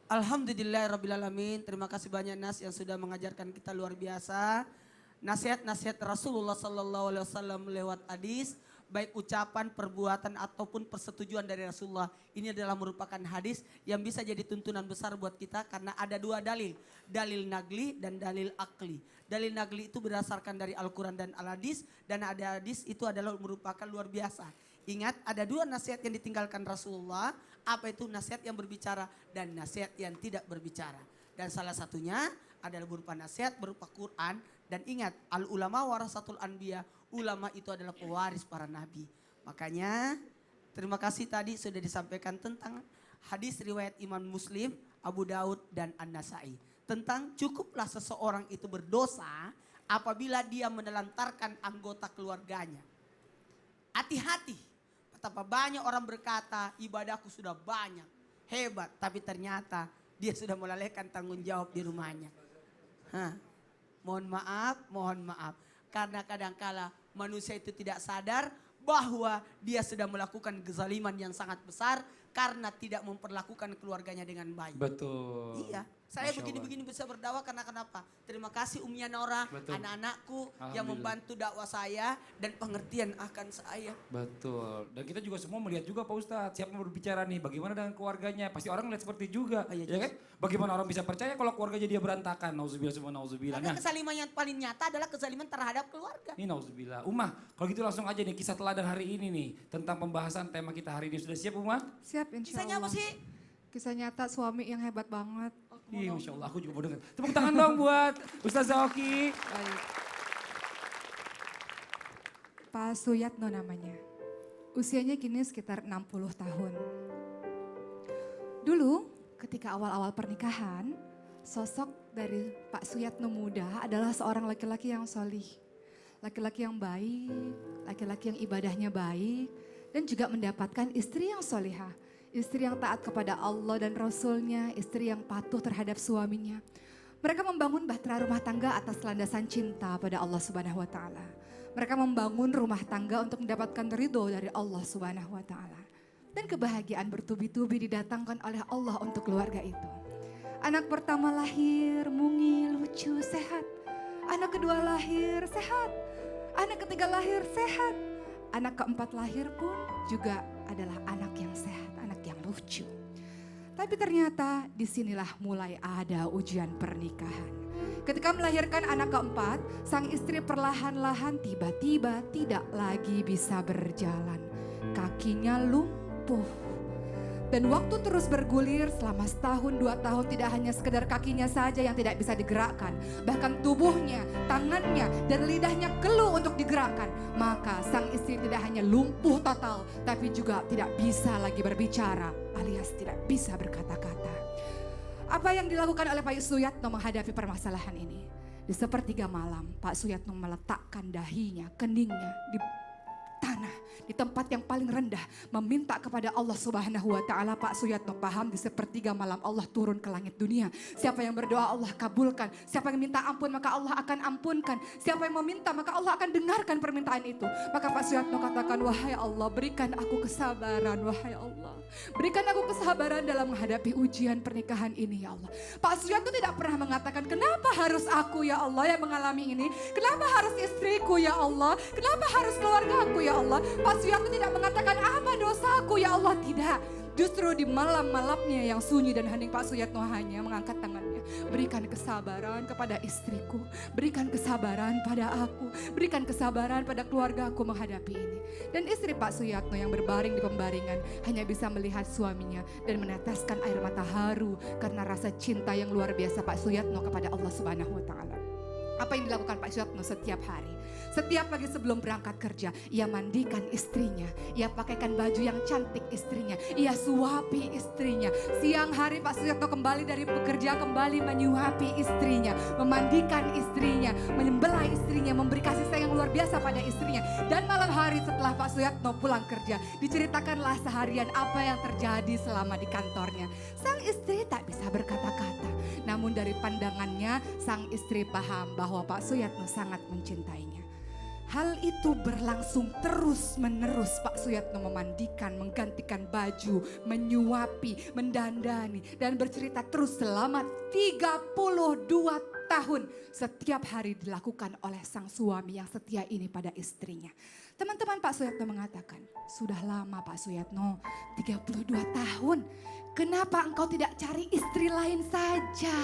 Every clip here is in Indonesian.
Alhamdulillahirrabbilalamin. Terima kasih banyak Nas yang sudah mengajarkan kita luar biasa. Nasihat-nasihat Rasulullah Sallallahu Alaihi Wasallam lewat hadis, baik ucapan, perbuatan ataupun persetujuan dari Rasulullah. Ini adalah merupakan hadis yang bisa jadi tuntunan besar buat kita karena ada dua dalil. Dalil nagli dan dalil akli. Dalil nagli itu berdasarkan dari Al-Quran dan Al-Hadis. Dan ada hadis itu adalah merupakan luar biasa. Ingat ada dua nasihat yang ditinggalkan Rasulullah. Apa itu nasihat yang berbicara dan nasihat yang tidak berbicara. Dan salah satunya adalah berupa nasihat berupa Quran. Dan ingat al ulama warasatul anbiya. Ulama itu adalah pewaris para nabi. Makanya terima kasih tadi sudah disampaikan tentang hadis riwayat Imam Muslim, Abu Daud dan An-Nasai. Tentang cukuplah seseorang itu berdosa apabila dia menelantarkan anggota keluarganya. Hati-hati. Betapa banyak orang berkata ibadahku sudah banyak, hebat. Tapi ternyata dia sudah melalaikan tanggung jawab di rumahnya. Mohon maaf. Karena kadangkala manusia itu tidak sadar bahwa dia sedang melakukan kezaliman yang sangat besar karena tidak memperlakukan keluarganya dengan baik. Betul. Iya, saya begini-begini bisa berdakwah karena kenapa? Terima kasih Umnya Nora, anak-anakku yang membantu dakwah saya dan pengertian akan saya. Betul. Dan kita juga semua melihat juga Pak Ustadz, siapa yang berbicara nih, bagaimana dengan keluarganya. Pasti orang melihat seperti juga, ya kan? Bagaimana orang bisa percaya kalau keluarganya dia berantakan, nauzubillah semua nauzubillah. Karena kezaliman yang paling nyata adalah kezaliman terhadap keluarga. Ini nauzubillah. Umah, kalau gitu langsung aja nih kisah teladan hari ini nih. Tentang pembahasan tema kita hari ini. Sudah siap Umah? Siap insya Kisahnya Allah. apa sih? Kisah nyata suami yang hebat banget. Iya Masya Allah, aku juga mau dengar. Tepuk tangan dong buat Ustazah Oki. Baik. Pak Suyatno namanya. Usianya kini sekitar 60 tahun. Dulu ketika awal-awal pernikahan, sosok dari Pak Suyatno muda adalah seorang laki-laki yang solih. Laki-laki yang baik, laki-laki yang ibadahnya baik. Dan juga mendapatkan istri yang solihah. Istri yang taat kepada Allah dan Rasulnya, istri yang patuh terhadap suaminya. Mereka membangun bahtera rumah tangga atas landasan cinta pada Allah Subhanahu wa Ta'ala. Mereka membangun rumah tangga untuk mendapatkan ridho dari Allah Subhanahu wa Ta'ala. Dan kebahagiaan bertubi-tubi didatangkan oleh Allah untuk keluarga itu. Anak pertama lahir, mungil, lucu, sehat. Anak kedua lahir, sehat. Anak ketiga lahir, sehat. Anak keempat lahir pun juga adalah anak yang sehat, anak yang lucu. Tapi ternyata disinilah mulai ada ujian pernikahan. Ketika melahirkan anak keempat, sang istri perlahan-lahan tiba-tiba tidak lagi bisa berjalan. Kakinya lumpuh. Dan waktu terus bergulir selama setahun, 2 tahun, tidak hanya sekedar kakinya saja yang tidak bisa digerakkan. Bahkan tubuhnya, tangannya, dan lidahnya keluh untuk digerakkan. Maka sang istri tidak hanya lumpuh total, tapi juga tidak bisa lagi berbicara, alias tidak bisa berkata-kata. Apa yang dilakukan oleh Pak Suyatno menghadapi permasalahan ini? Di sepertiga malam, Pak Suyatno meletakkan dahinya, keningnya di tanah, di tempat yang paling rendah, meminta kepada Allah Subhanahu wa Ta'ala. Pak Suyatno paham di sepertiga malam Allah turun ke langit dunia. Siapa yang berdoa Allah kabulkan, siapa yang minta ampun maka Allah akan ampunkan, siapa yang meminta maka Allah akan dengarkan permintaan itu. Maka Pak Suyatno katakan, wahai Allah, berikan aku kesabaran, wahai Allah, berikan aku kesabaran dalam menghadapi ujian pernikahan ini ya Allah. Pak Suyatno tidak pernah mengatakan, kenapa harus aku ya Allah yang mengalami ini, kenapa harus istriku ya Allah, kenapa harus keluarga aku ya Allah. Pak Suyatno tidak mengatakan apa dosaku ya Allah, tidak. Justru di malam-malamnya yang sunyi dan hening, Pak Suyatno hanya mengangkat tangannya. Berikan kesabaran kepada istriku, berikan kesabaran pada aku, berikan kesabaran pada keluarga aku menghadapi ini. Dan istri Pak Suyatno yang berbaring di pembaringan hanya bisa melihat suaminya dan meneteskan air mata haru karena rasa cinta yang luar biasa Pak Suyatno kepada Allah Subhanahu wa Ta'ala. Apa yang dilakukan Pak Suyatno setiap hari? Setiap pagi sebelum berangkat kerja, ia mandikan istrinya. Ia pakaikan baju yang cantik istrinya. Ia suapi istrinya. Siang hari Pak Suyatno kembali dari bekerja, kembali menyuapi istrinya. Memandikan istrinya, menyembelah istrinya, memberi kasih sayang luar biasa pada istrinya. Dan malam hari setelah Pak Suyatno pulang kerja, diceritakanlah seharian apa yang terjadi selama di kantornya. Sang istri tak bisa berkata-kata. Namun dari pandangannya sang istri paham bahwa Pak Suyatno sangat mencintainya. Hal itu berlangsung terus-menerus. Pak Suyatno memandikan, menggantikan baju, menyuapi, mendandani, dan bercerita terus selama 32 tahun. Setiap hari dilakukan oleh sang suami yang setia ini pada istrinya. Teman-teman, Pak Suyatno mengatakan, sudah lama Pak Suyatno, 32 tahun. Kenapa engkau tidak cari istri lain saja?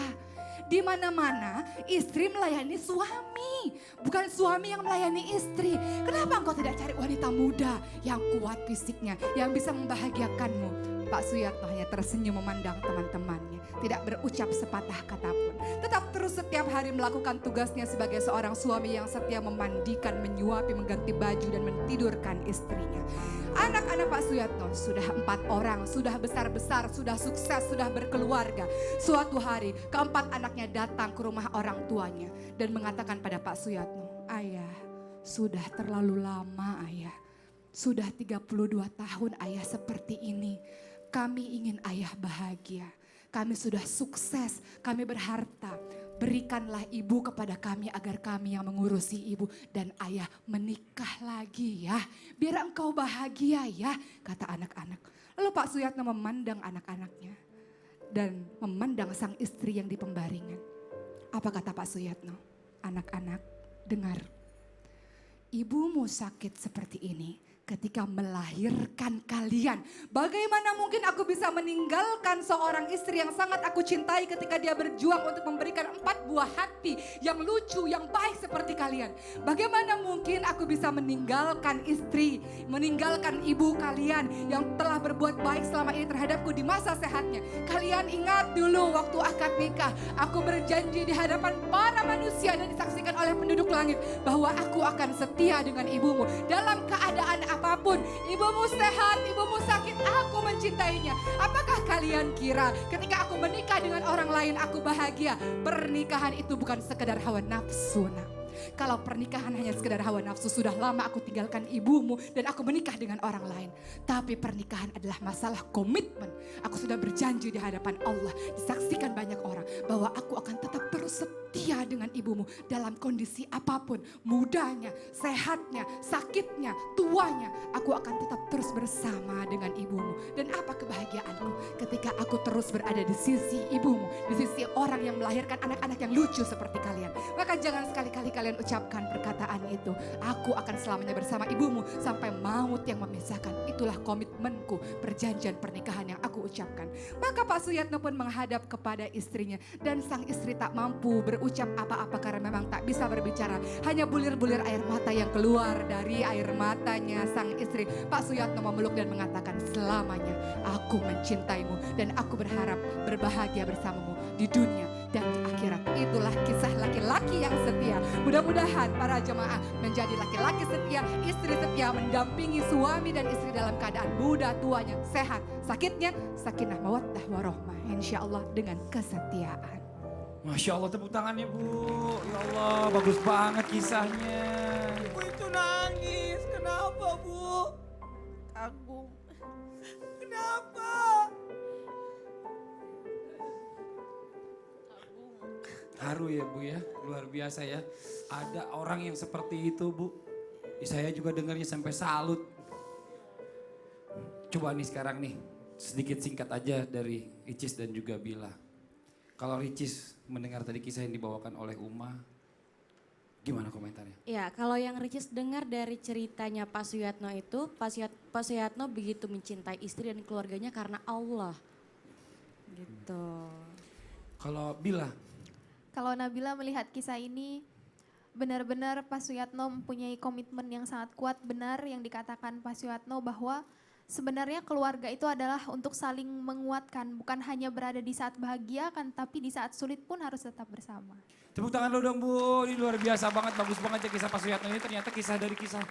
Di mana-mana istri melayani suami, bukan suami yang melayani istri. Kenapa engkau tidak cari wanita muda yang kuat fisiknya, yang bisa membahagiakanmu? Pak Suyatno hanya tersenyum memandang teman-temannya, tidak berucap sepatah kata pun. Tetap terus setiap hari melakukan tugasnya sebagai seorang suami yang setia memandikan, menyuapi, mengganti baju dan mentidurkan istrinya. Anak-anak Pak Suyatno sudah 4 orang, sudah besar-besar, sudah sukses, sudah berkeluarga. Suatu hari keempat anaknya datang ke rumah orang tuanya dan mengatakan pada Pak Suyatno, "Ayah, sudah terlalu lama ayah. Sudah 32 tahun ayah seperti ini. Kami ingin ayah bahagia. Kami sudah sukses, kami berharta. Berikanlah ibu kepada kami agar kami yang mengurusi ibu dan ayah menikah lagi ya. Biar engkau bahagia ya," kata anak-anak. Lalu Pak Suyatno memandang anak-anaknya dan memandang sang istri yang di pembaringan. Apa kata Pak Suyatno? "Anak-anak, dengar. Ibumu sakit seperti ini ketika melahirkan kalian. Bagaimana mungkin aku bisa meninggalkan seorang istri yang sangat aku cintai ketika dia berjuang untuk memberikan 4 buah hati yang lucu, yang baik seperti kalian. Bagaimana mungkin aku bisa meninggalkan istri, meninggalkan ibu kalian yang telah berbuat baik selama ini terhadapku di masa sehatnya. Kalian ingat dulu waktu akad nikah, aku berjanji di hadapan para manusia dan disaksikan oleh penduduk langit bahwa aku akan setia dengan ibumu dalam keadaan apapun. Ibumu sehat, ibumu sakit, aku mencintainya. Apakah kalian kira ketika aku menikah dengan orang lain aku bahagia? Pernikahan itu bukan sekedar hawa nafsu, nak. Kalau pernikahan hanya sekedar hawa nafsu, sudah lama aku tinggalkan ibumu dan aku menikah dengan orang lain. Tapi pernikahan adalah masalah komitmen. Aku sudah berjanji di hadapan Allah, disaksikan banyak orang bahwa aku akan tetap terus setia dengan ibumu dalam kondisi apapun. Mudanya, sehatnya, sakitnya, tuanya. Aku akan tetap terus bersama dengan ibumu. Dan apa kebahagiaanku ketika aku terus berada di sisi ibumu, di sisi orang yang melahirkan anak-anak yang lucu seperti kalian. Maka jangan sekali-kali kalian ucapkan perkataan itu. Aku akan selamanya bersama ibumu sampai maut yang memisahkan. Itulah komitmenku, perjanjian pernikahan yang aku ucapkan. Maka Pak Suyatno pun menghadap kepada istrinya. Dan sang istri tak mampu berucap apa-apa karena memang tak bisa berbicara. Hanya bulir-bulir air mata yang keluar dari air matanya sang istri. Pak Suyatno memeluk dan mengatakan, "Selamanya aku mencintaimu dan aku berharap berbahagia bersamamu di dunia dan di akhirat." Itulah kisah laki-laki yang setia. Mudah-mudahan para jemaah menjadi laki-laki setia, istri setia, mendampingi suami dan istri dalam keadaan muda tuanya, sehat, sakitnya, sakinah mawaddah warohmah. Insya Allah dengan kesetiaan. Masya Allah, tepuk tangannya Bu. Ya Allah, bagus banget kisahnya. Ibu itu nangis. Kenapa, Bu? Kagum. Kenapa? Haru ya Bu ya, luar biasa ya. Ada orang yang seperti itu Bu. Saya juga dengarnya sampai salut. Coba nih sekarang nih, sedikit singkat aja dari Ricis dan juga Bila. Kalau Ricis mendengar tadi kisah yang dibawakan oleh Uma, gimana komentarnya? Ya, kalau yang Ricis dengar dari ceritanya Pak Suyatno itu, Pak Suyatno begitu mencintai istri dan keluarganya karena Allah. Gitu. Kalau Bila? Kalau Nabila melihat kisah ini, benar-benar Pak Suyatno mempunyai komitmen yang sangat kuat. Benar yang dikatakan Pak Suyatno bahwa sebenarnya keluarga itu adalah untuk saling menguatkan. Bukan hanya berada di saat bahagia, kan, tapi di saat sulit pun harus tetap bersama. Tepuk tangan lo dong Bu, ini luar biasa banget, bagus banget ya kisah Pak Suyatno ini. Ternyata kisah dari kisah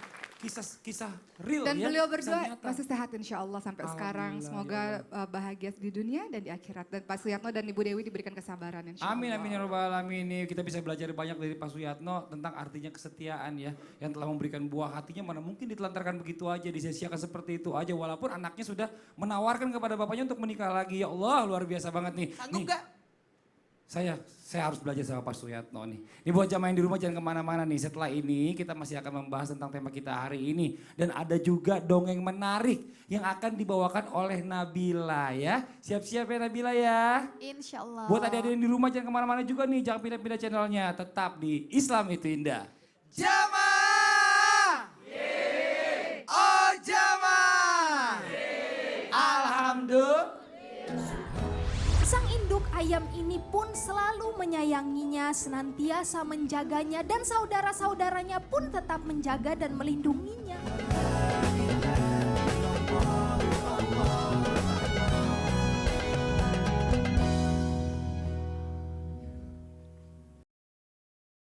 real Dan ya. beliau kisah berdua nyata. masih sehat insya Allah sampai sekarang. Alhamdulillah, Semoga ya bahagia di dunia dan di akhirat. Dan Pak Suyatno dan Ibu Dewi diberikan kesabaran insya Allah. Amin amin ya robbal alamin. Nih kita bisa belajar banyak dari Pak Suyatno tentang artinya kesetiaan ya, yang telah memberikan buah hatinya, mana mungkin ditelantarkan begitu aja, disia-siakan seperti itu aja, walaupun anaknya sudah menawarkan kepada bapaknya untuk menikah lagi. Ya Allah, luar biasa banget nih. Sanggup Nih, gak? Saya harus belajar sama Pak Suyatno nih. Ini buat jamaah yang di rumah jangan kemana-mana nih. Setelah ini kita masih akan membahas tentang tema kita hari ini. Dan ada juga dongeng menarik yang akan dibawakan oleh Nabila ya. Siap-siap ya Nabila ya. Insya Allah. Buat adik-adik yang di rumah jangan kemana-mana juga nih. Jangan pindah-pindah channelnya. Tetap di Islam Itu Indah. Jamaah! Oh jamaah! Alhamdulillah. Sang induk ayam ini pun selalu menyayanginya, senantiasa menjaganya, dan saudara-saudaranya pun tetap menjaga dan melindunginya.